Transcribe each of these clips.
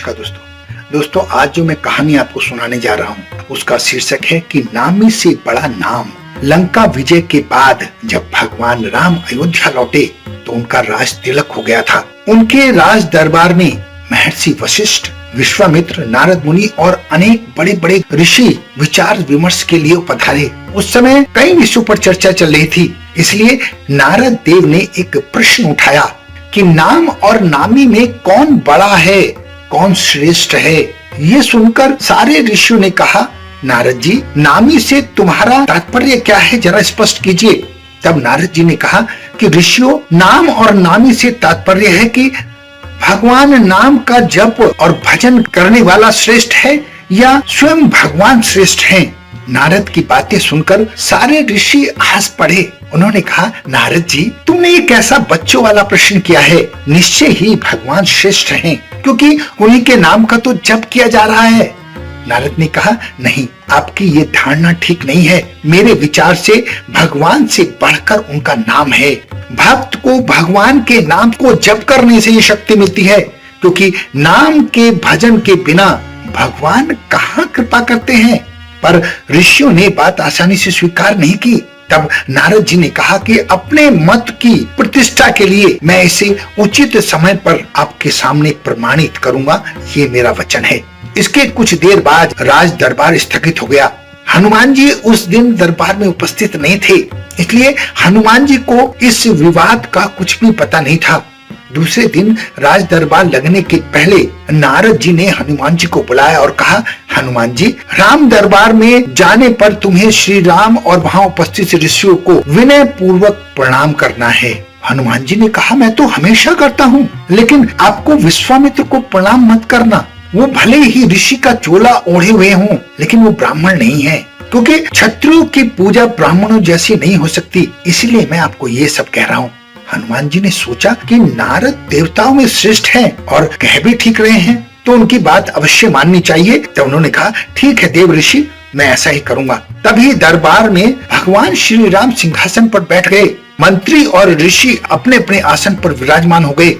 नमस्कार दोस्तों, आज जो मैं कहानी आपको सुनाने जा रहा हूँ उसका शीर्षक है कि नामी से बड़ा नाम। लंका विजय के बाद जब भगवान राम अयोध्या लौटे तो उनका राज तिलक हो गया था। उनके राज दरबार में महर्षि वशिष्ठ, विश्वामित्र, नारद मुनि और अनेक बड़े बड़े ऋषि विचार विमर्श के लिए पधारे। उस समय कई विषयों पर चर्चा चल रही थी, इसलिए नारद देव ने एक प्रश्न उठाया कि नाम और नामी में कौन बड़ा है, कौन श्रेष्ठ है। ये सुनकर सारे ऋषियों ने कहा, नारद जी, नामी से तुम्हारा तात्पर्य क्या है, जरा स्पष्ट कीजिए। तब नारद जी ने कहा कि ऋषियों, नाम और नामी से तात्पर्य है कि भगवान नाम का जप और भजन करने वाला श्रेष्ठ है या स्वयं भगवान श्रेष्ठ हैं। नारद की बातें सुनकर सारे ऋषि हंस पड़े। उन्होंने कहा, नारद जी, तुमने ये कैसा बच्चों वाला प्रश्न किया है। निश्चय ही भगवान श्रेष्ठ हैं, क्योंकि उन्हीं के नाम का तो जप किया जा रहा है। नारद ने कहा, नहीं, आपकी ये धारणा ठीक नहीं है। मेरे विचार से भगवान से बढ़कर उनका नाम है। भक्त को भगवान के नाम को जप करने से ये शक्ति मिलती है, क्योंकि नाम के भजन के बिना भगवान कहाँ कृपा करते हैं। पर ऋषियों ने बात आसानी से स्वीकार नहीं की। तब नारद जी ने कहा कि अपने मत की प्रतिष्ठा के लिए मैं इसे उचित समय पर आपके सामने प्रमाणित करूंगा, ये मेरा वचन है। इसके कुछ देर बाद राज दरबार स्थगित हो गया। हनुमान जी उस दिन दरबार में उपस्थित नहीं थे, इसलिए हनुमान जी को इस विवाद का कुछ भी पता नहीं था। दूसरे दिन राज दरबार लगने के पहले नारद जी ने हनुमान जी को बुलाया और कहा, हनुमान जी, राम दरबार में जाने पर तुम्हें श्री राम और वहाँ उपस्थित ऋषियों को विनय पूर्वक प्रणाम करना है। हनुमान जी ने कहा, मैं तो हमेशा करता हूँ, लेकिन आपको विश्वामित्र को प्रणाम मत करना। वो भले ही ऋषि का चोला ओढ़े हुए हों, लेकिन वो ब्राह्मण नहीं है, क्योंकि क्षत्रियों की पूजा ब्राह्मणों जैसी नहीं हो सकती। इसलिए मैं आपको ये सब कह रहा हूँ। हनुमान जी ने सोचा कि नारद देवताओं में श्रेष्ठ हैं और कह भी ठीक रहे हैं, तो उनकी बात अवश्य माननी चाहिए। तो उन्होंने कहा, ठीक है देव ऋषि, मैं ऐसा ही करूंगा। तभी दरबार में भगवान श्री राम सिंहासन पर बैठ गए। मंत्री और ऋषि अपने अपने आसन पर विराजमान हो गए।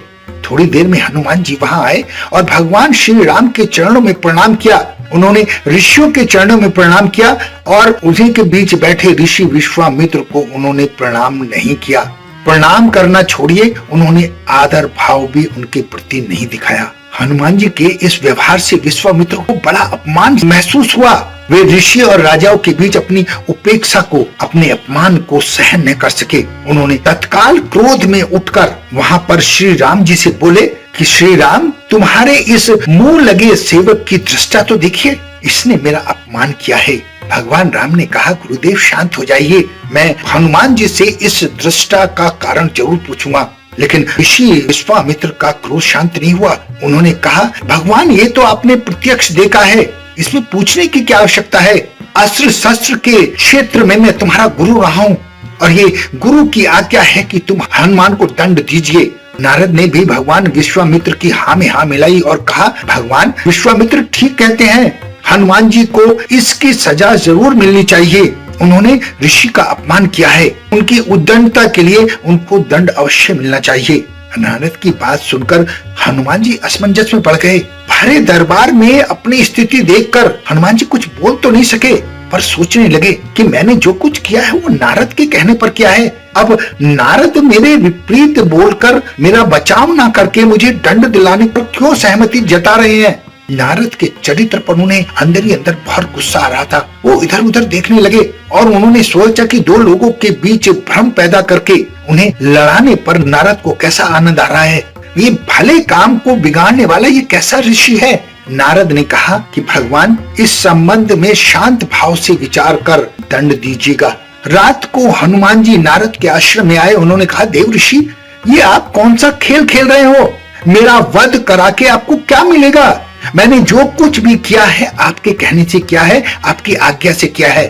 थोड़ी देर में हनुमान जी वहां आए और भगवान श्री राम के चरणों में प्रणाम किया। उन्होंने ऋषियों के चरणों में प्रणाम किया और उन्हीं के बीच बैठे ऋषि विश्वामित्र को उन्होंने प्रणाम नहीं किया। प्रणाम करना छोड़िए, उन्होंने आदर भाव भी उनके प्रति नहीं दिखाया। हनुमान जी के इस व्यवहार से विश्वामित्र को बड़ा अपमान महसूस हुआ। वे ऋषि और राजाओं के बीच अपनी उपेक्षा को, अपने अपमान को सहन न कर सके। उन्होंने तत्काल क्रोध में उठकर वहां पर श्री राम जी से बोले कि श्री राम, तुम्हारे इस मुंह लगे सेवक की दृष्टा तो देखिए, इसने मेरा अपमान किया है। भगवान राम ने कहा, गुरुदेव शांत हो जाइए, मैं हनुमान जी से इस दृष्टा का कारण जरूर पूछूंगा। लेकिन ऋषि विश्वामित्र का क्रोध शांत नहीं हुआ। उन्होंने कहा, भगवान, ये तो आपने प्रत्यक्ष देखा है, इसमें पूछने की क्या आवश्यकता है। अस्त्र शस्त्र के क्षेत्र में मैं तुम्हारा गुरु रहा हूँ और ये गुरु की आज्ञा है कि तुम हनुमान को दंड दीजिए। नारद ने भी भगवान विश्वामित्र की हाँ में हाँ मिलाई और कहा, भगवान, विश्वामित्र ठीक कहते हैं, हनुमान जी को इसकी सजा जरूर मिलनी चाहिए। उन्होंने ऋषि का अपमान किया है, उनकी उद्दंडता के लिए उनको दंड अवश्य मिलना चाहिए। नारद की बात सुनकर हनुमान जी असमंजस में पड़ गए। भरे दरबार में अपनी स्थिति देखकर हनुमान जी कुछ बोल तो नहीं सके, पर सोचने लगे कि मैंने जो कुछ किया है वो नारद के कहने पर किया है। अब नारद मेरे विपरीत बोलकर मेरा बचाव ना करके मुझे दंड दिलाने पर क्यों सहमति जता रहे हैं। नारद के चरित्र पर उन्हें अंदर ही अंदर बहुत गुस्सा आ रहा था। वो इधर उधर देखने लगे और उन्होंने सोचा कि दो लोगों के बीच भ्रम पैदा करके उन्हें लड़ाने पर नारद को कैसा आनंद आ रहा है। ये भले काम को बिगाड़ने वाला ये कैसा ऋषि है। नारद ने कहा कि भगवान, इस संबंध में शांत भाव से विचार कर दंड दीजिएगा। रात को हनुमान जी नारद के आश्रम में आए। उन्होंने कहा, देव ऋषि, ये आप कौन सा खेल खेल रहे हो। मेरा वध करा के आपको क्या मिलेगा। मैंने जो कुछ भी किया है आपके कहने से किया है, आपकी आज्ञा से किया है।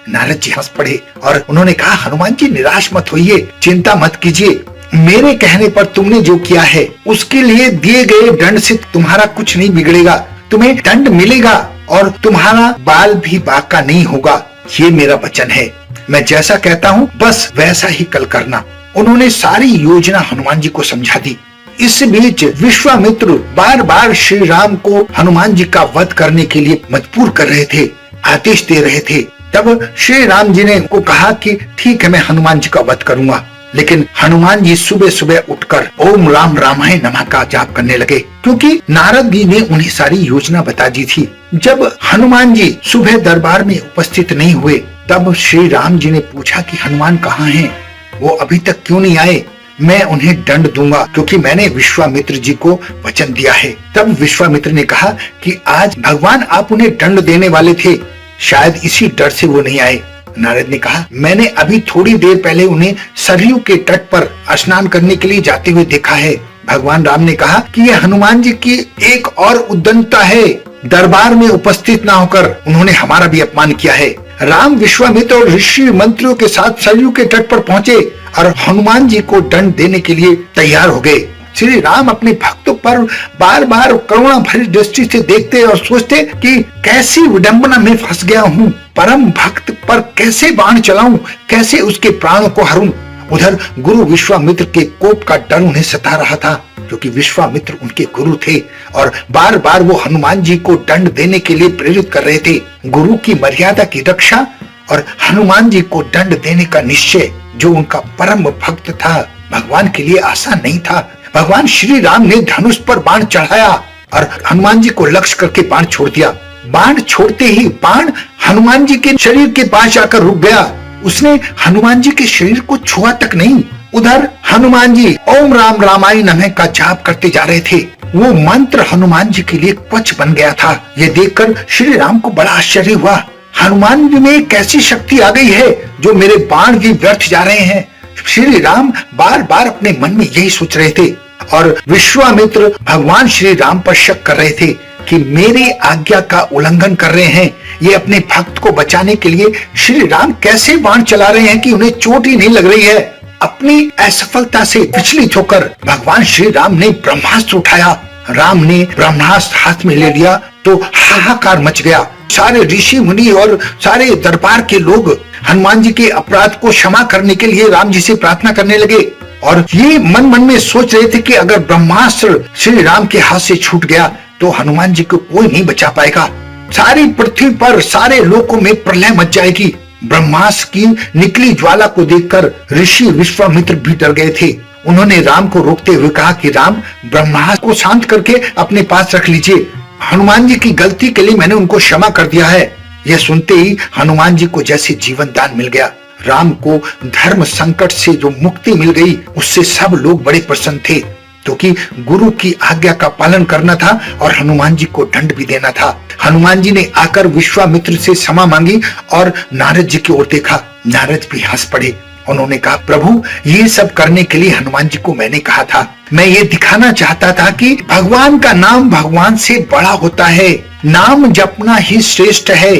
नारद जी हंस पड़े और उन्होंने कहा, हनुमान जी, निराश मत होइए, चिंता मत कीजिए। मेरे कहने पर तुमने जो किया है उसके लिए दिए गए दंड से तुम्हारा कुछ नहीं बिगड़ेगा। तुम्हें दंड मिलेगा और तुम्हारा बाल भी बाका नहीं होगा। ये मेरा वचन है। मैं जैसा कहता हूँ बस वैसा ही कल करना। उन्होंने सारी योजना हनुमान जी को समझा दी। इस बीच विश्वामित्र बार बार श्री राम को हनुमान जी का वध करने के लिए मजबूर कर रहे थे, आदेश दे रहे थे। तब श्री राम जी ने उनको कहा कि ठीक है, मैं हनुमान जी का वध करूंगा। लेकिन हनुमान जी सुबह सुबह उठकर ओम राम रामाय नमः का जाप करने लगे, क्योंकि नारद जी ने उन्हें सारी योजना बता दी थी। जब हनुमान जी सुबह दरबार में उपस्थित नहीं हुए, तब श्री राम जी ने पूछा कि हनुमान कहाँ हैं? वो अभी तक क्यों नहीं आए? मैं उन्हें दंड दूंगा, क्योंकि मैंने विश्वामित्र जी को वचन दिया है। तब विश्वामित्र ने कहा कि आज भगवान आप उन्हें दंड देने वाले थे, शायद इसी डर से वो नहीं आए। नारद ने कहा, मैंने अभी थोड़ी देर पहले उन्हें सरयू के तट पर स्नान करने के लिए जाते हुए देखा है। भगवान राम ने कहा कि यह हनुमान जी की एक और उद्दंडता है। दरबार में उपस्थित ना होकर उन्होंने हमारा भी अपमान किया है। राम विश्वामित्र और ऋषि मंत्रियों के साथ सरयू के तट पर पहुँचे और हनुमान जी को दंड देने के लिए तैयार हो गए। श्री राम अपने भक्तों पर बार बार करुणा भरी दृष्टि से देखते और सोचते कि कैसी विडंबना में फंस गया हूँ, परम भक्त पर कैसे बाण चलाऊं, कैसे उसके प्राणों को हरूं। उधर गुरु विश्वामित्र के कोप का डर उन्हें सता रहा था, क्योंकि विश्वामित्र उनके गुरु थे और बार बार वो हनुमान जी को दंड देने के लिए प्रेरित कर रहे थे। गुरु की मर्यादा की रक्षा और हनुमान जी को दंड देने का निश्चय, जो उनका परम भक्त था, भगवान के लिए आसान नहीं था। भगवान श्री राम ने धनुष पर बाण चढ़ाया और हनुमान जी को लक्ष्य करके बाण छोड़ दिया। बाण छोड़ते ही बाण हनुमान जी के शरीर के पास आकर रुक गया। उसने हनुमान जी के शरीर को छुआ तक नहीं। उधर हनुमान जी ओम राम रामाय नमः का जाप करते जा रहे थे। वो मंत्र हनुमान जी के लिए कवच बन गया था। ये देखकर श्री राम को बड़ा आश्चर्य हुआ। हनुमान जी में कैसी शक्ति आ गई है जो मेरे बाण भी व्यर्थ जा रहे हैं। श्री राम बार बार अपने मन में यही सोच रहे थे और विश्वामित्र भगवान श्री राम पर शक कर रहे थे कि मेरी आज्ञा का उल्लंघन कर रहे हैं। ये अपने भक्त को बचाने के लिए श्री राम कैसे बाण चला रहे हैं कि उन्हें चोट ही नहीं लग रही है। अपनी असफलता से विचलित होकर भगवान श्री राम ने ब्रह्मास्त्र उठाया। राम ने ब्रह्मास्त्र हाथ में ले लिया तो हाहाकार मच गया। सारे ऋषि मुनि और सारे दरबार के लोग हनुमान जी के अपराध को क्षमा करने के लिए राम जी से प्रार्थना करने लगे और ये मन मन में सोच रहे थे कि अगर ब्रह्मास्त्र श्री राम के हाथ से छूट गया तो हनुमान जी को कोई नहीं बचा पाएगा। सारी पृथ्वी पर सारे लोकों में प्रलय मच जाएगी। ब्रह्मास्त्र की निकली ज्वाला को देखकर ऋषि विश्वामित्र भी डर गए थे। उन्होंने राम को रोकते हुए कहा कि राम, ब्रह्मास्त्र को शांत करके अपने पास रख लीजिए। हनुमान जी की गलती के लिए मैंने उनको क्षमा कर दिया है। यह सुनते ही हनुमान जी को जैसे जीवन दान मिल गया। राम को धर्म संकट से जो मुक्ति मिल गई, उससे सब लोग बड़े प्रसन्न थे, क्योंकि गुरु की आज्ञा का पालन करना था और हनुमान जी को दंड भी देना था। हनुमान जी ने आकर विश्वामित्र से क्षमा मांगी और नारद जी की ओर देखा। नारद भी हंस पड़े। उन्होंने कहा, प्रभु, ये सब करने के लिए हनुमान जी को मैंने कहा था। मैं ये दिखाना चाहता था कि भगवान का नाम भगवान से बड़ा होता है। नाम जपना ही श्रेष्ठ है।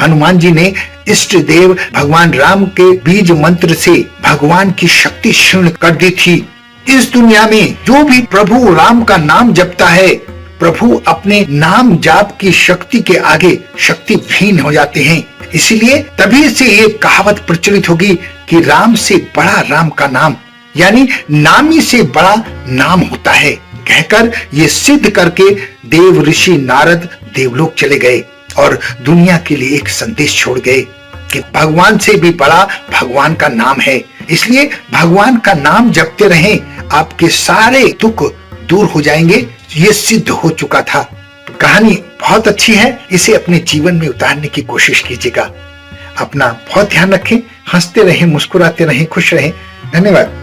हनुमान जी ने इष्ट देव भगवान राम के बीज मंत्र से भगवान की शक्ति क्षीण कर दी थी। इस दुनिया में जो भी प्रभु राम का नाम जपता है, प्रभु अपने नाम जाप की शक्ति के आगे शक्तिहीन हो जाते हैं। इसीलिए तभी से ये कहावत प्रचलित होगी कि राम से बड़ा राम का नाम, यानी नामी से बड़ा नाम होता है। कहकर ये सिद्ध करके देव ऋषि नारद देवलोक चले गए और दुनिया के लिए एक संदेश छोड़ गए कि भगवान से भी बड़ा भगवान का नाम है। इसलिए भगवान का नाम जपते रहें, आपके सारे दुख दूर हो जाएंगे। ये सिद्ध हो चुका था। तो कहानी बहुत अच्छी है, इसे अपने जीवन में उतारने की कोशिश कीजिएगा। अपना बहुत ध्यान रखें, हंसते रहें, मुस्कुराते रहें, खुश रहें। धन्यवाद।